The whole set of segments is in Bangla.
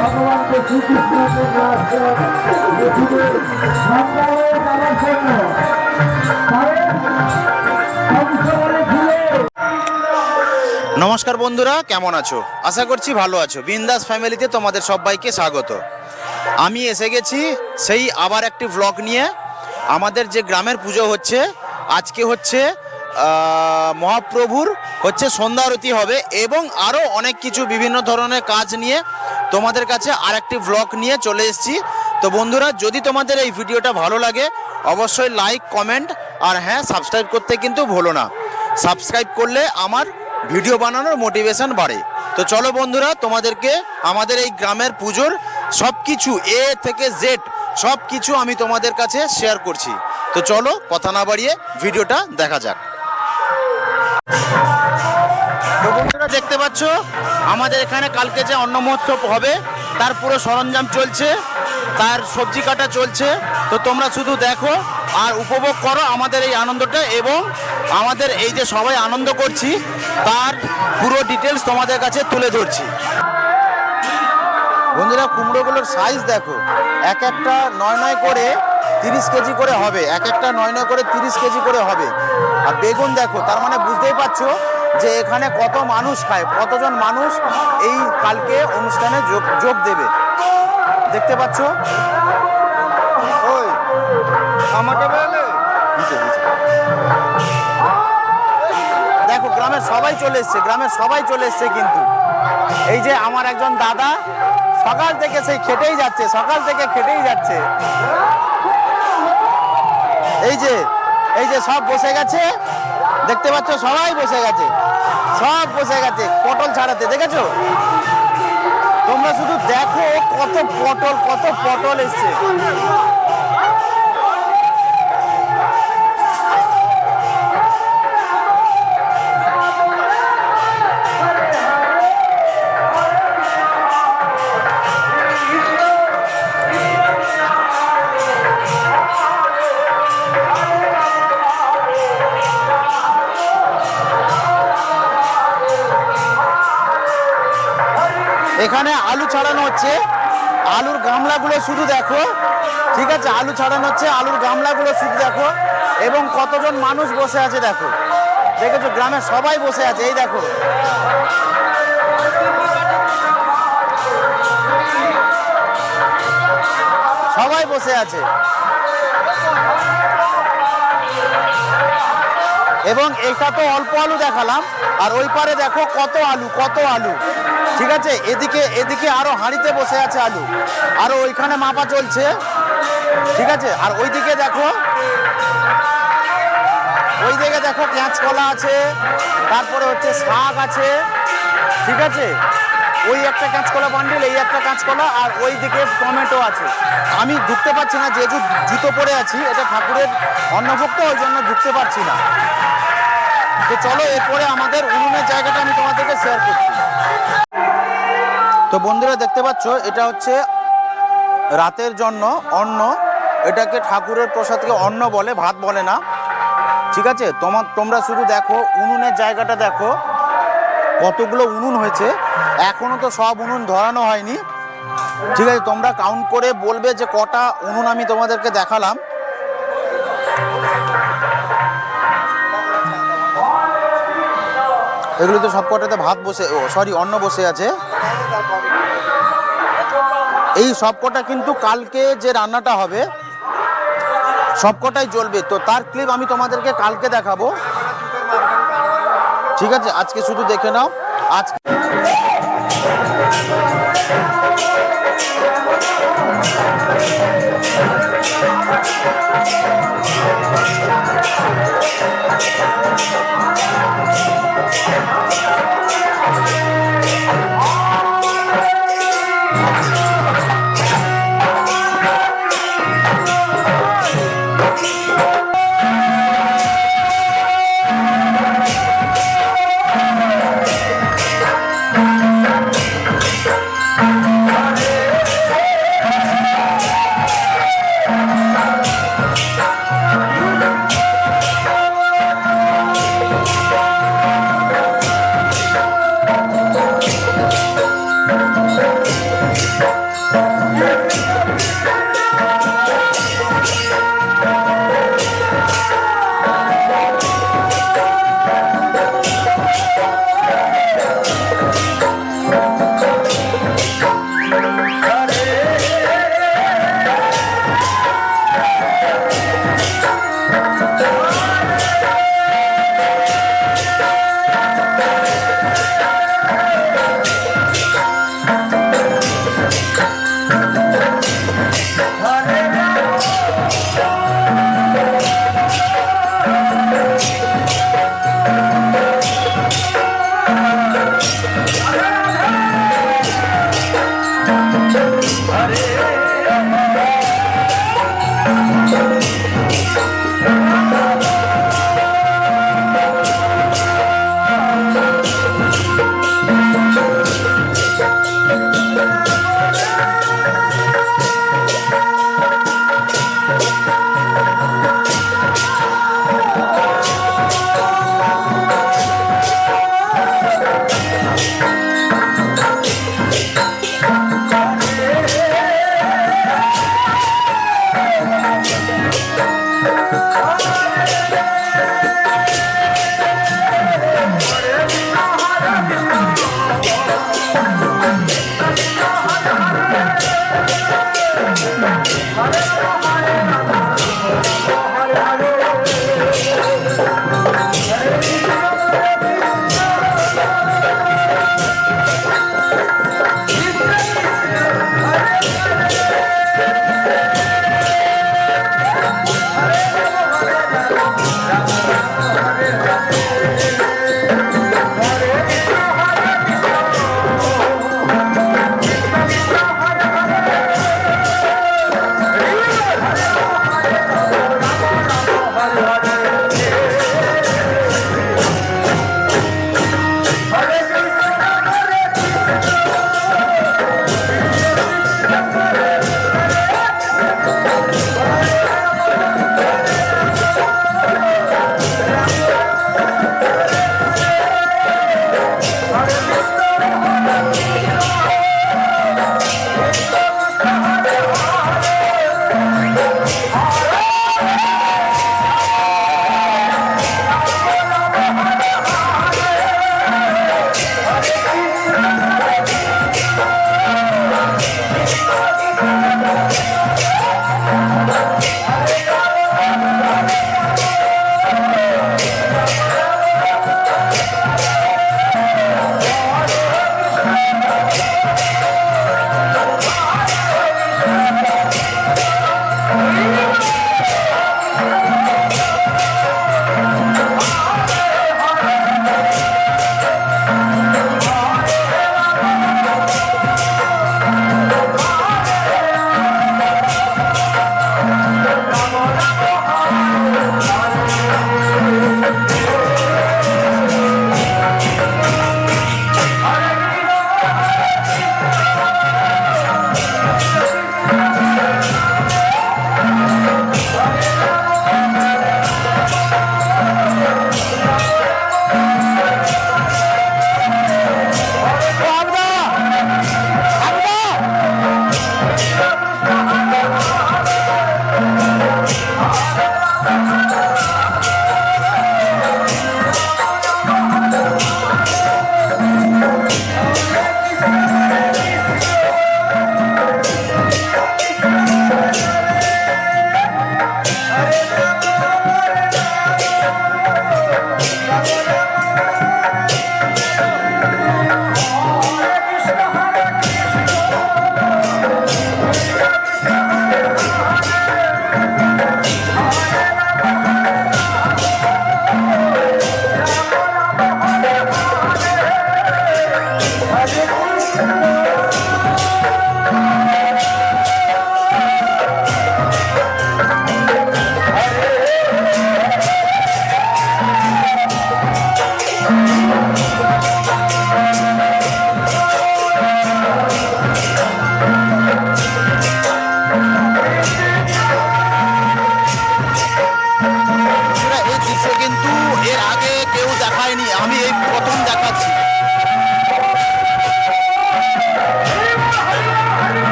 ভগবানকে শ্রীকৃষ্ণকে নমস্কার বন্ধুরা, কেমন আছো? আশা করছি ভালো আছো। বিন্দাস ফ্যামিলিতে তোমাদের সবাইকে স্বাগত। আমি এসে গেছি সেই আবার একটি ভ্লগ নিয়ে। আমাদের যে গ্রামের পুজো হচ্ছে, আজকে হচ্ছে মহাপ্রভুর হচ্ছে সন্ধ্যা আরতি হবে এবং আরও অনেক কিছু বিভিন্ন ধরনের কাজ নিয়ে তোমাদের কাছে আরেকটি ভ্লগ নিয়ে চলে এসেছি। তো বন্ধুরা, যদি তোমাদের এই ভিডিওটা ভালো লাগে অবশ্যই লাইক, কমেন্ট আর হ্যাঁ, সাবস্ক্রাইব করতে কিন্তু ভুলো না। সাবস্ক্রাইব করলে আমার ভিডিও বানানোর মোটিভেশন বাড়ে। তো চলো বন্ধুরা, তোমাদেরকে আমাদের এই গ্রামের পুজোর সব কিছু এ থেকে জেড সব কিছু আমি তোমাদের কাছে শেয়ার করছি। তো চলো কথা না বাড়িয়ে ভিডিওটা দেখা যাক। তো বন্ধুরা, দেখতে পাচ্ছ আমাদের এখানে কালকে যে অন্ন মহোৎসব হবে তার পুরো সরঞ্জাম চলছে, তার সবজি কাটা চলছে। তো তোমরা শুধু দেখো আর উপভোগ করো আমাদের এই আনন্দটা, এবং আমাদের এই যে সবাই আনন্দ করছি তার পুরো ডিটেলস তোমাদের কাছে তুলে ধরছি। বন্ধুরা, কুমড়োগুলোর সাইজ দেখো, এক একটা 9 করে 30 কেজি করে হবে, এক একটা 9 করে 30 কেজি করে হবে। আর বেগুন দেখো, তার মানে বুঝতেই পারছো যে এখানে কত মানুষ খায়, কতজন মানুষ এই কালকে অনুষ্ঠানে যোগ দেবে। দেখতে পাচ্ছ? ওই দেখো, গ্রামের সবাই চলে এসছে, গ্রামের সবাই চলে এসছে। কিন্তু এই যে আমার একজন দাদা সকাল থেকে সেই খেটেই যাচ্ছে, সকাল থেকে খেটেই যাচ্ছে। এই যে সব বসে গেছে, দেখতে পাচ্ছ? সবাই বসে গেছে, সব বসে গেছে পটল ছাড়াতে। দেখেছো? তোমরা শুধু দেখো কত পটল এসছে। এখানে আলু ছাড়ানো হচ্ছে, আলুর গামলাগুলো শুধু দেখো। ঠিক আছে, আলু ছাড়ানো হচ্ছে, আলুর গামলাগুলো শুধু দেখো। এবং কতজন মানুষ বসে আছে দেখো, দেখেছো? গ্রামের সবাই বসে আছে, এই দেখো। সবাই বসে আছে। এবং এটা তো অল্প আলু দেখালাম, আর ওই পারে দেখো কত আলু। ঠিক আছে, এদিকে আরো হাঁড়িতে বসে আছে আলু, আরো ওইখানে মাপা চলছে। ঠিক আছে, আর ওইদিকে দেখো কাঁচকলা আছে, তারপরে হচ্ছে শাক আছে। ঠিক আছে, ওই একটা কাঁচকলা বান্ডিল, এই একটা কাঁচকলা, আর ওইদিকে টমেটো আছে। আমি ঢুকতে পারছি না, যেহেতু জুতো পরে আছি, এটা ঠাকুরের অন্নভোগ তো, ওই জন্য ঢুকতে পারছি না। তো চলো, এরপরে আমাদের উনুনের জায়গাটা আমি তোমাদেরকে শেয়ার করছি। তো বন্ধুরা, দেখতে পাচ্ছ এটা হচ্ছে রাতের জন্য অন্ন। এটাকে ঠাকুরের প্রসাদকে অন্ন বলে, ভাত বলে না। ঠিক আছে, তোমরা শুধু দেখো উনুনের জায়গাটা দেখো, কতগুলো উনুন হয়েছে। এখনো তো সব উনুন ধরানো হয়নি। ঠিক আছে, তোমরা কাউন্ট করে বলবে যে কটা উনুন আমি তোমাদেরকে দেখালাম। এগুলো তো সব কটাতে অন্ন বসে আছে। এই সবকটা কিন্তু কালকে যে রান্নাটা হবে সবকটাই জ্বলবে। তো তার ক্লিপ আমি তোমাদেরকে কালকে দেখাবো। ঠিক আছে, আজকে শুধু দেখে নাও। আজকে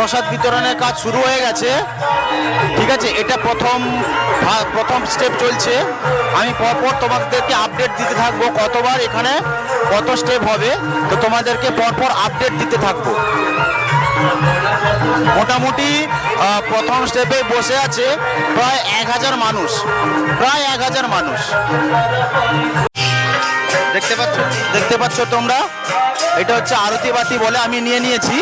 প্রসাদ বিতরণের কাজ শুরু হয়ে গেছে। ঠিক আছে, এটা প্রথম স্টেপ চলছে। আমি পরপর তোমাদেরকে আপডেট দিতে থাকবো কতবার এখানে কত স্টেপ হবে, তো তোমাদেরকে পরপর আপডেট দিতে থাকবো। মোটামুটি প্রথম স্টেপে বসে আছে প্রায় 1000 মানুষ, প্রায় 1000 মানুষ। দেখতে পাচ্ছ তোমরা, এটা হচ্ছে আরতি বাতি বলে আমি নিয়ে নিয়েছি।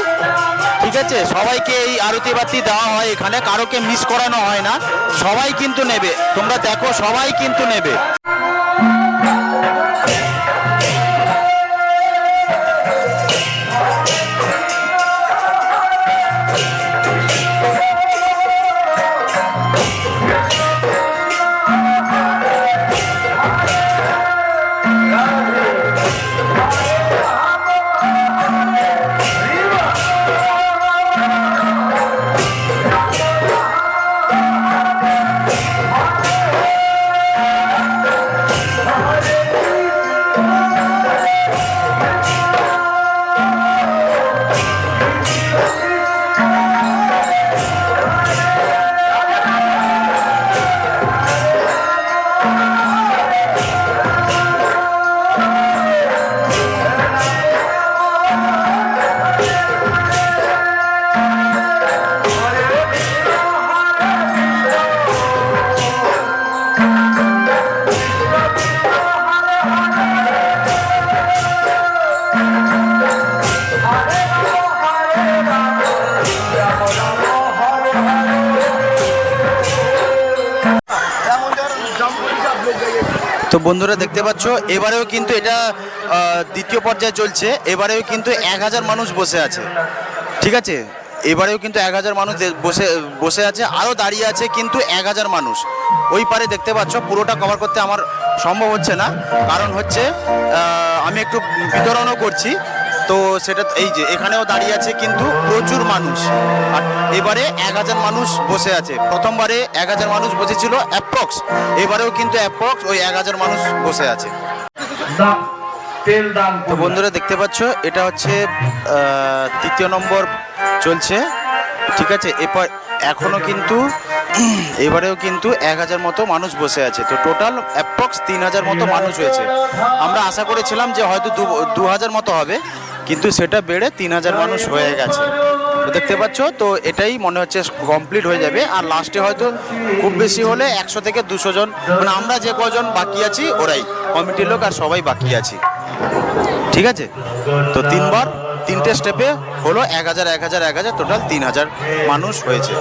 ঠিক আছে, সবাইকে এই আরতি বাতি দেওয়া হয় এখানে, কারোকে মিস করানো হয় না, সবাই কিন্তু নেবে। তোমরা দেখো সবাই কিন্তু নেবে। তো বন্ধুরা দেখতে পাচ্ছ, এবারেও কিন্তু এটা দ্বিতীয় পর্যায়ে চলছে। এবারেও কিন্তু 1000 মানুষ বসে আছে। ঠিক আছে, এবারেও কিন্তু 1000 মানুষ বসে আছে, আরও দাঁড়িয়ে আছে কিন্তু 1000 মানুষ। ওই পারে দেখতে পাচ্ছ, পুরোটা কভার করতে আমার সম্ভব হচ্ছে না, কারণ হচ্ছে আমি একটু বিতরণও করছি। তো সেটা এই যে এখানেও দাঁড়িয়ে আছে কিন্তু প্রচুর মানুষ। আর এবারে 1000 মানুষ বসে আছে। প্রথমবারে 1000 মানুষ বসেছিল অ্যাপ্রক্স, এবারেও কিন্তু অ্যাপ্রক্স ওই 1000 মানুষ বসে আছে। তো বন্ধুরা দেখতে পাচ্ছ, এটা হচ্ছে তৃতীয় নম্বর চলছে। ঠিক আছে, এখনও কিন্তু এবারেও কিন্তু 1000 মতো মানুষ বসে আছে। তো টোটাল অ্যাপ্রক্স 3000 মতো মানুষ হয়েছে। আমরা আশা করেছিলাম যে হয়তো 2000 মতো হবে, কিন্তু সেটা বেড়ে 3000 মানুষ হয়ে গেছে। তো দেখতে পাচ্ছ, তো এটাই মনে হচ্ছে কমপ্লিট হয়ে যাবে। আর লাস্টে হয়তো খুব বেশি হলে 100 থেকে 200 জন, মানে আমরা যে কজন বাকি আছি ওরাই কমিটির লোক আর সবাই বাকি আছি। ঠিক আছে, তো 3টে স্টেপে হলো 1000 টোটাল 3000 মানুষ হয়েছে।